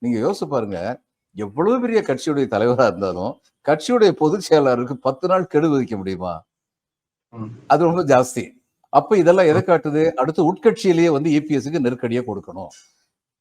நீங்க யோசிச்சு பாருங்க, எவ்வளவு பெரிய கட்சியுடைய தலைவரா இருந்தாலும் கட்சியுடைய பொதுச் செயலாளருக்கு 10 நாள் கெடு விதிக்க முடியுமா? அது ரொம்ப ஜாஸ்தி. அப்ப இதெல்லாம் எதை காட்டுது? அடுத்து உட்கட்சியிலேயே வந்து இபிஎஸ்க்கு நெருக்கடியை கொடுக்கணும்.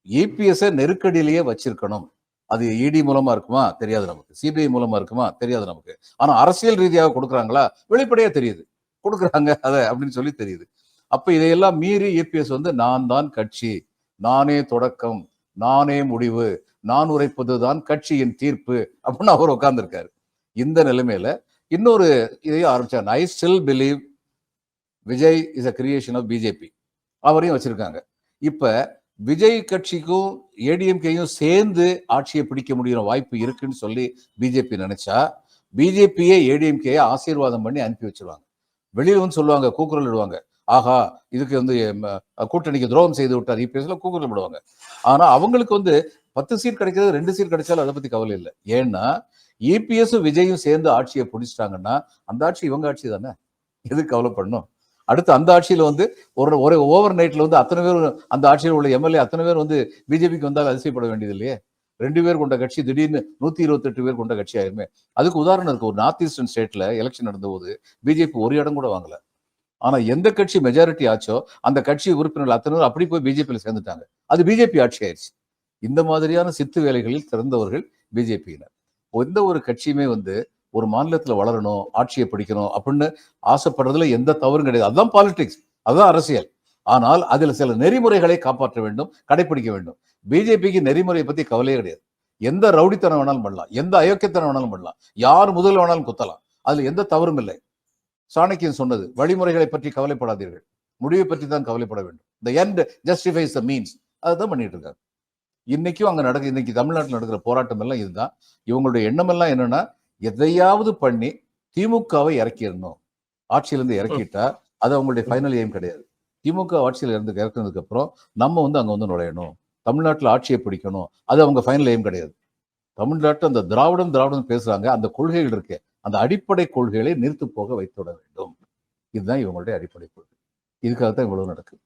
இபிஎஸ் நெருக்கடியிலேயே வச்சிருக்கணும். அது இடி மூலமா இருக்குமா? தெரியாது நமக்கு. சிபிஐ மூலமா இருக்குமா? தெரியாது நமக்கு. ஆனா அரசியல் ரீதியாக கொடுக்குறாங்களா? வெளிப்படையா தெரியுது. கொடுக்குறாங்க அத அப்படின்னு சொல்லி தெரியுது. அப்ப இதையெல்லாம் மீறி இபிஎஸ் வந்து நான் தான் கட்சி, நானே தொடக்கம், நானே முடிவு, நான் உரைப்பதுதான் கட்சியின் தீர்ப்பு அப்படின்னு அவர் உட்கார்ந்துருக்காரு. இந்த நிலைமையில இன்னொரு இதையும் ஆரம்பிச்சாங்க. I still believe Vijay is a creation of BJP. அவரையும் வச்சிருக்காங்க. இப்ப விஜய் கட்சிக்கும் ஏடிஎம்கேயும் சேர்ந்து ஆட்சியை பிடிக்க முடியுற வாய்ப்பு இருக்குன்னு சொல்லி பிஜேபி நினைச்சா, பிஜேபியே ஏடிஎம்கே ஆசீர்வாதம் பண்ணி அனுப்பி வச்சிருவாங்க. வெளியில வந்து சொல்லுவாங்க, கூக்குரல் இடுவாங்க. ஆஹா, இதுக்கு வந்து கூட்டணிக்கு துரோகம் செய்து விட்டார் இபிஎஸ்ல கூக்குரல் விடுவாங்க. ஆனா அவங்களுக்கு வந்து 10 சீட் கிடைக்கிறது 2 சீட் கிடைச்சாலும் அதை பத்தி கவலை இல்லை. ஏன்னா இபிஎஸும் விஜயும் சேர்ந்து ஆட்சியை பிடிச்சிட்டாங்கன்னா அந்த ஆட்சி இவங்க ஆட்சி தானே, எதுக்கு கவலைப்படணும்? அடுத்து அந்த ஆட்சியில வந்து ஒரு ஓவர் நைட்ல வந்து அத்தனை பேர் அந்த ஆட்சியில் உள்ள எம்எல்ஏ அத்தனை பேர் வந்து பிஜேபிக்கு வந்தால் அதிசயப்பட வேண்டியது இல்லையே. 2 பேர் கொண்ட கட்சி திடீர்னு 128 பேர் கொண்ட கட்சி ஆயிருமே. அதுக்கு உதாரணம் இருக்கு. ஒரு நார்த் ஈஸ்டர்ன் ஸ்டேட்ல எலெக்ஷன் நடந்த போது பிஜேபி ஒரு இடம் கூட வாங்கல. ஆனா எந்த கட்சி மெஜாரிட்டி ஆச்சோ அந்த கட்சி உறுப்பினர்கள் அத்தனை பேர் அப்படி போய் பிஜேபியில சேர்ந்துட்டாங்க. அது பிஜேபி ஆட்சி ஆயிடுச்சு. இந்த மாதிரியான சித்து வேலைகளில் திறந்தவர்கள் பிஜேபியினர். எந்த ஒரு கட்சியுமே வந்து ஒரு மாநிலத்துல வளரணும், ஆட்சியை பிடிக்கணும் அப்படின்னு ஆசைப்படுறதுல எந்த தவறும் கிடையாது. அதுதான் பாலிடிக்ஸ், அதுதான் அரசியல். ஆனால் அதுல சில நெறிமுறைகளை காப்பாற்ற வேண்டும், கடைபிடிக்க வேண்டும். பிஜேபிக்கு நெறிமுறையை பத்தி கவலையே கிடையாது. எந்த ரவுடித்தனம் வேணாலும் பண்ணலாம், எந்த அயோக்கியத்தனம் வேணாலும் பண்ணலாம், யார் முதல் வேணாலும் குத்தலாம், அதுல எந்த தவறும் இல்லை. சாணக்கியன் சொன்னது, வழிமுறைகளை பற்றி கவலைப்படாதீர்கள், முடிவை பற்றி தான் கவலைப்பட வேண்டும். The end justifies the means. அதுதான் பண்ணிட்டு இருக்காங்க. இன்னைக்கும் அங்க நடக்குது. இன்னைக்கு தமிழ்நாட்டில் நடக்கிற போராட்டம் எல்லாம் இதுதான். இவங்களுடைய எண்ணம் எல்லாம் என்னன்னா, எதையாவது பண்ணி திமுகவை இறக்கிடணும். ஆட்சியிலிருந்து இறக்கிட்டா அது அவங்களுடைய ஃபைனல் எய்ம் கிடையாது. திமுக ஆட்சியில் இறக்குனதுக்கு அப்புறம் நம்ம வந்து அங்க வந்து நுழையணும், தமிழ்நாட்டில் ஆட்சியை பிடிக்கணும், அது அவங்க ஃபைனல் எய்ம் கிடையாது. தமிழ்நாட்டில் அந்த திராவிடம் பேசுறாங்க, அந்த கொள்கைகள் இருக்கு, அந்த அடிப்படை கொள்கைகளை நிறுத்து போக வைத்துவிட வேண்டும். இதுதான் இவங்களுடைய அடிப்படை கொள்கை. இதுக்காகத்தான் இவ்வளவு நடக்குது.